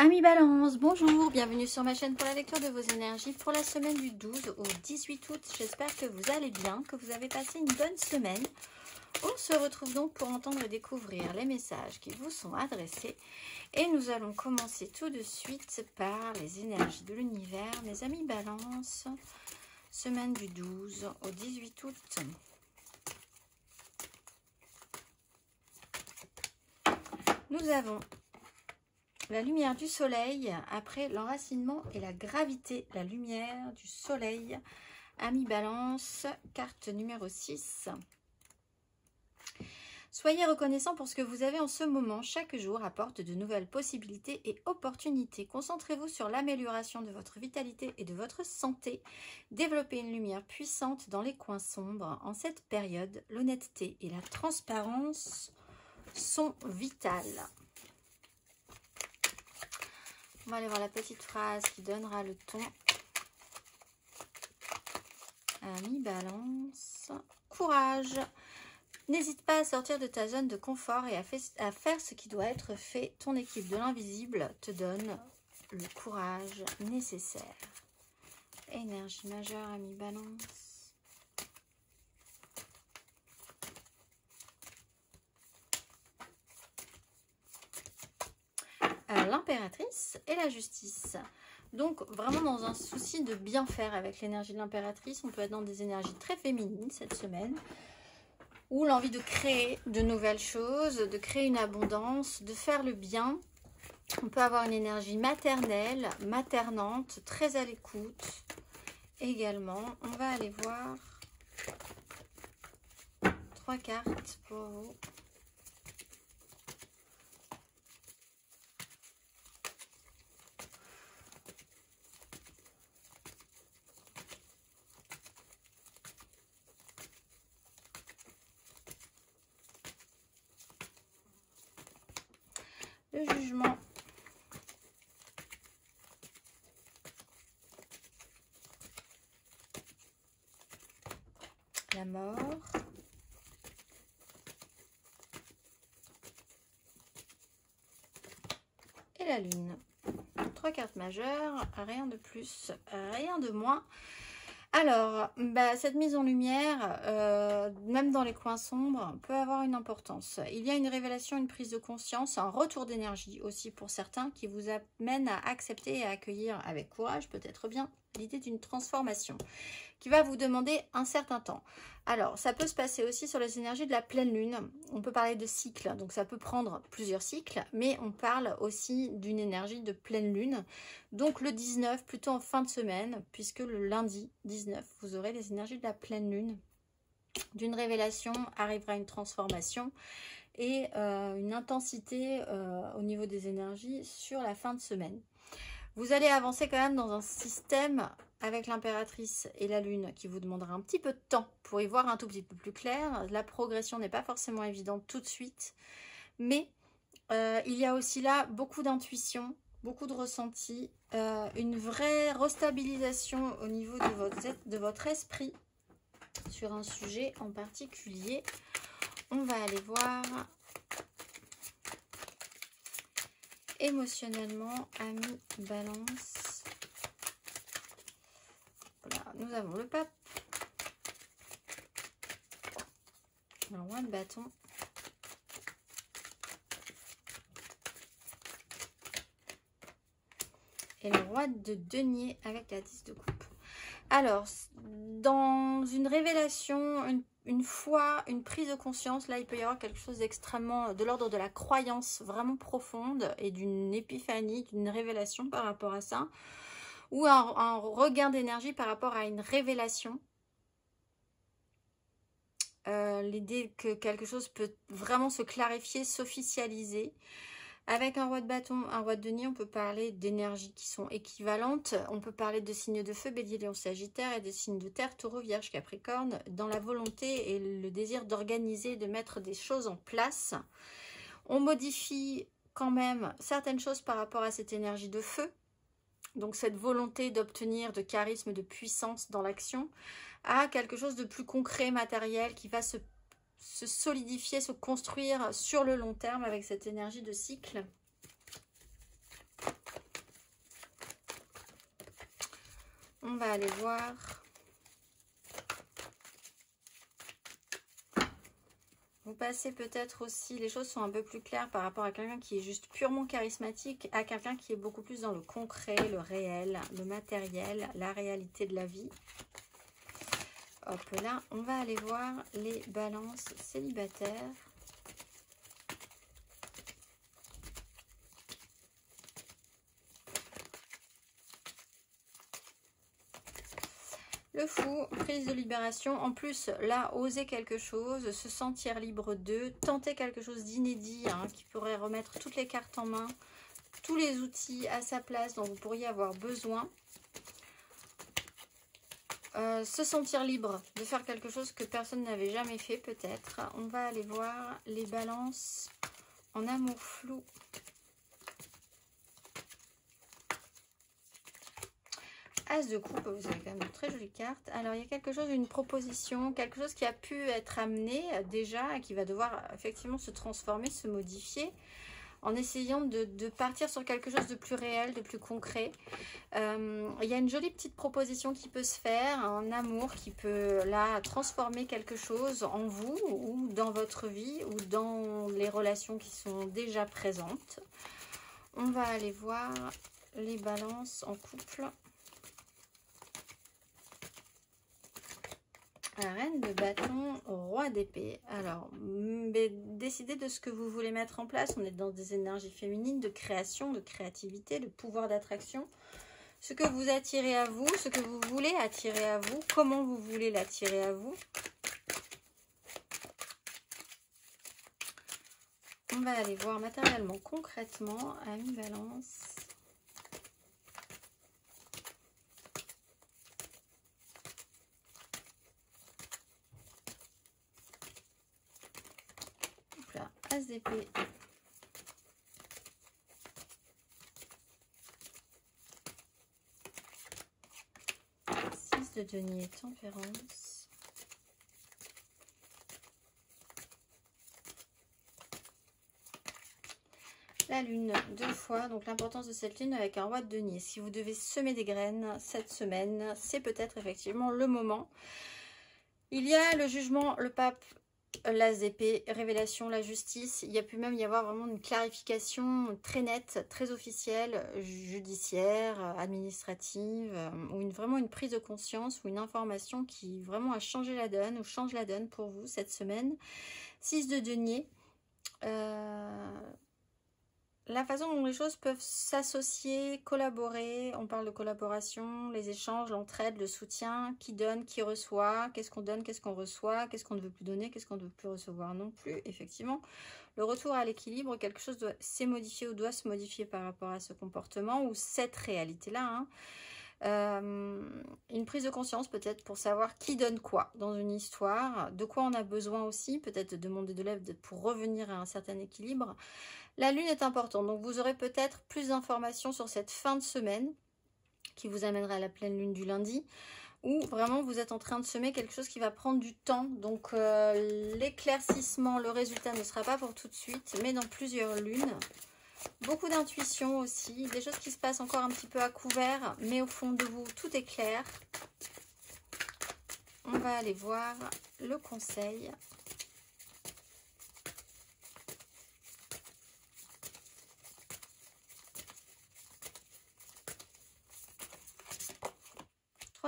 Amis Balance, bonjour, bienvenue sur ma chaîne pour la lecture de vos énergies pour la semaine du 12 au 18 août. J'espère que vous allez bien, que vous avez passé une bonne semaine. On se retrouve donc pour entendre et découvrir les messages qui vous sont adressés. Et nous allons commencer tout de suite par les énergies de l'univers. Mes amis Balance, semaine du 12 au 18 août. Nous avons la lumière du soleil après l'enracinement et la gravité. La lumière du soleil, Amis Balance, carte numéro 6. Soyez reconnaissant pour ce que vous avez en ce moment. Chaque jour apporte de nouvelles possibilités et opportunités. Concentrez-vous sur l'amélioration de votre vitalité et de votre santé. Développez une lumière puissante dans les coins sombres. En cette période, l'honnêteté et la transparence sont vitales. On va aller voir la petite phrase qui donnera le ton. Amis Balance, courage. N'hésite pas à sortir de ta zone de confort et à faire ce qui doit être fait. Ton équipe de l'invisible te donne le courage nécessaire. Énergie majeure, Amis Balance. L'impératrice et la justice. Donc vraiment dans un souci de bien faire avec l'énergie de l'impératrice. On peut être dans des énergies très féminines cette semaine, ou l'envie de créer de nouvelles choses, de créer une abondance, de faire le bien. On peut avoir une énergie maternelle, maternante, très à l'écoute également. On va aller voir 3 cartes pour vous. Le jugement, la mort, et la lune. 3 cartes majeures, rien de plus, rien de moins. Alors, cette mise en lumière, même dans les coins sombres, peut avoir une importance. Il y a une révélation, une prise de conscience, un retour d'énergie aussi pour certains qui vous amène à accepter et à accueillir avec courage, peut-être bien, l'idée d'une transformation qui va vous demander un certain temps. Alors, ça peut se passer aussi sur les énergies de la pleine lune. On peut parler de cycle, donc ça peut prendre plusieurs cycles, mais on parle aussi d'une énergie de pleine lune. Donc le 19, plutôt en fin de semaine, puisque le lundi 19, vous aurez les énergies de la pleine lune. D'une révélation arrivera une transformation et une intensité au niveau des énergies sur la fin de semaine. Vous allez avancer quand même dans un système avec l'impératrice et la lune qui vous demandera un petit peu de temps pour y voir un tout petit peu plus clair. La progression n'est pas forcément évidente tout de suite, mais il y a aussi là beaucoup d'intuition, beaucoup de ressenti, une vraie restabilisation au niveau de votre esprit sur un sujet en particulier. On va aller voir émotionnellement, Amis Balance. Voilà, nous avons le pape, le roi de bâton, et le roi de denier avec la 10 de coupe. Alors, dans une révélation, une foi, une prise de conscience, là il peut y avoir quelque chose d'extrêmement de l'ordre de la croyance vraiment profonde et d'une épiphanie, d'une révélation par rapport à ça, ou un regain d'énergie par rapport à une révélation. L'idée que quelque chose peut vraiment se clarifier, s'officialiser. Avec un roi de bâton, un roi de denier, on peut parler d'énergies qui sont équivalentes. On peut parler de signes de feu, bélier, lion, sagittaire, et des signes de terre, taureau, vierge, capricorne, dans la volonté et le désir d'organiser, de mettre des choses en place. On modifie quand même certaines choses par rapport à cette énergie de feu. Donc cette volonté d'obtenir de charisme, de puissance dans l'action, à quelque chose de plus concret, matériel, qui va se solidifier, se construire sur le long terme avec cette énergie de cycle. on va aller voir vous passez peut-être aussi, les choses sont un peu plus claires par rapport à quelqu'un qui est juste purement charismatique, à quelqu'un qui est beaucoup plus dans le concret, le réel, le matériel, la réalité de la vie. Hop là, on va aller voir les balances célibataires. Le fou, prise de libération. En plus, là, oser quelque chose, se sentir libre d'eux, tenter quelque chose d'inédit qui pourrait remettre toutes les cartes en main, tous les outils à sa place dont vous pourriez avoir besoin. Se sentir libre de faire quelque chose que personne n'avait jamais fait peut-être. On va aller voir les balances en amour flou. As de coupe, vous avez quand même de très jolies cartes. Alors, il y a quelque chose, une proposition, quelque chose qui a pu être amené déjà et qui va devoir effectivement se transformer, se modifier en essayant de partir sur quelque chose de plus réel, de plus concret. Il y a une jolie petite proposition qui peut se faire, un amour qui peut là transformer quelque chose en vous ou dans votre vie ou dans les relations qui sont déjà présentes. On va aller voir les balances en couple. La reine de bâton, roi d'épée. Alors, décidez de ce que vous voulez mettre en place. On est dans des énergies féminines, de création, de créativité, de pouvoir d'attraction. Ce que vous attirez à vous, ce que vous voulez attirer à vous, comment vous voulez l'attirer à vous. On va aller voir matériellement, concrètement, à une balance. As d'épée, six de denier, tempérance, la lune deux fois, donc l'importance de cette lune avec un roi de denier. Si vous devez semer des graines cette semaine, c'est peut-être effectivement le moment. Il y a le jugement, le pape, l'as d'épée, révélation, la justice. Il y a pu même y avoir vraiment une clarification très nette, très officielle, judiciaire, administrative, ou vraiment une prise de conscience ou une information qui vraiment a changé la donne ou change la donne pour vous cette semaine. 6 de denier. La façon dont les choses peuvent s'associer, collaborer, on parle de collaboration, les échanges, l'entraide, le soutien, qui donne, qui reçoit, qu'est-ce qu'on donne, qu'est-ce qu'on reçoit, qu'est-ce qu'on ne veut plus donner, qu'est-ce qu'on ne veut plus recevoir non plus. Effectivement, le retour à l'équilibre, quelque chose s'est modifié ou doit se modifier par rapport à ce comportement ou cette réalité-là. Une prise de conscience peut-être pour savoir qui donne quoi dans une histoire, de quoi on a besoin aussi, peut-être de demander de l'aide pour revenir à un certain équilibre. La lune est importante, donc vous aurez peut-être plus d'informations sur cette fin de semaine qui vous amènera à la pleine lune du lundi, où vraiment vous êtes en train de semer quelque chose qui va prendre du temps. Donc l'éclaircissement, le résultat ne sera pas pour tout de suite, mais dans plusieurs lunes. Beaucoup d'intuition aussi, des choses qui se passent encore un petit peu à couvert, mais au fond de vous, tout est clair. On va aller voir le conseil.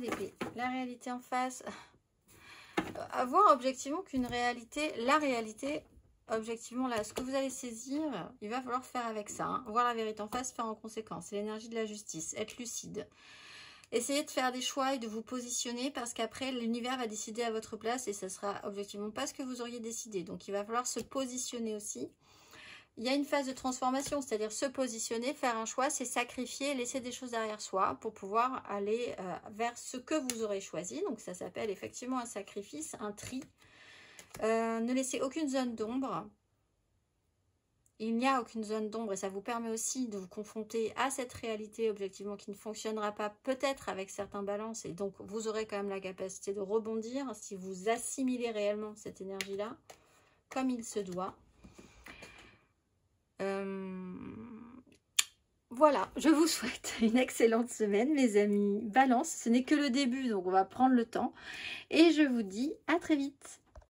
D'épée, la réalité en face, avoir objectivement qu'une réalité, la réalité, objectivement là, ce que vous allez saisir, il va falloir faire avec ça, voir la vérité en face, faire en conséquence, c'est l'énergie de la justice, être lucide, essayez de faire des choix et de vous positionner parce qu'après l'univers va décider à votre place et ça sera objectivement pas ce que vous auriez décidé, donc il va falloir se positionner aussi. Il y a une phase de transformation, c'est-à-dire se positionner, faire un choix, c'est sacrifier, laisser des choses derrière soi pour pouvoir aller vers ce que vous aurez choisi. Donc ça s'appelle effectivement un sacrifice, un tri. Ne laissez aucune zone d'ombre. Il n'y a aucune zone d'ombre et ça vous permet aussi de vous confronter à cette réalité objectivement qui ne fonctionnera pas peut-être avec certains balances. Et donc vous aurez quand même la capacité de rebondir si vous assimilez réellement cette énergie-là comme il se doit. Voilà, je vous souhaite une excellente semaine, mes amis. Balance, ce n'est que le début, donc on va prendre le temps. Et je vous dis à très vite.